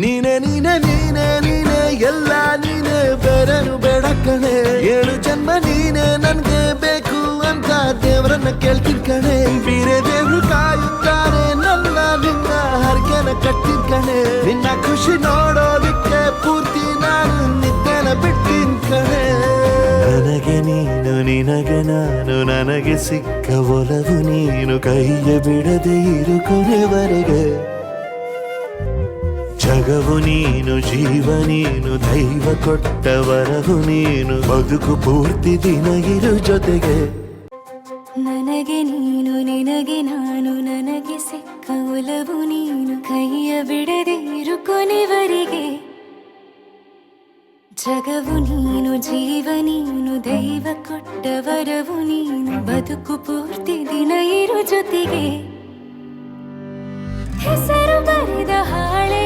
ನೀನೆ ನೀನೆ ನೀನೆ ನೀನೆ ಎಲ್ಲ ನೀನೆ ಬೇರೆನು ಬೇಡ ಕಣೆ 7 ಜನ್ಮ ನೀನೆ ನನ್ಗೆ ಬೇಕು ಅಂತ ದೇವರನ್ನ ಕೇಳ್ತೀನಿ ಕಣೆ ಬೇರೆ ದೇವ್ರು ಕಾಯುತ್ತಾರೆ ನನ್ನ ನಿನ್ನ ಹರಕೆನ ಕಟ್ಟಿನ ಕಣೆ ನಿನ್ನ ಖುಷಿ ನೋಡೋದಿಕ್ಕೆ ಪೂರ್ತಿ ನಾನು ನಿದ್ದೆನ ಬಿಟ್ಟಿನ ಕಣೆ ನನಗೆ ನೀನು ನಿನಗೆ ನಾನು ನನಗೆ ಸಿಕ್ಕ ಒಲವು ನೀನು ಕೈಯ ಬಿಡದೆ ಇರು ಕೊನೆವರೆಗೆ ಜಗವು ನೀನು ಜೀವ ನೀನು ದೈವ ಕೊಟ್ಟ ವರವು ನೀನು ಬದುಕು ಪೂರ್ತಿ ದಿನ ಇರು ಜೊತೆಗೆ ನನಗೆ ನೀನು ನಿನಗೆ ನಾನು ನನಗೆ ಸಿಕ್ಕ ಒಲವು ನೀನು ಕೈಯ ಬಿಡದೆ ಇರು ಕೊನೆವರೆಗೆ ಜಗವು ನೀನು ಜೀವ ನೀನು ದೈವ ಕೊಟ್ಟ ವರವು ನೀನು ಬದುಕು ಪೂರ್ತಿ ದಿನ ಇರು ಜೊತೆಗೆ ಹೆಸರು ಬರೆದ ಹಾಳೆ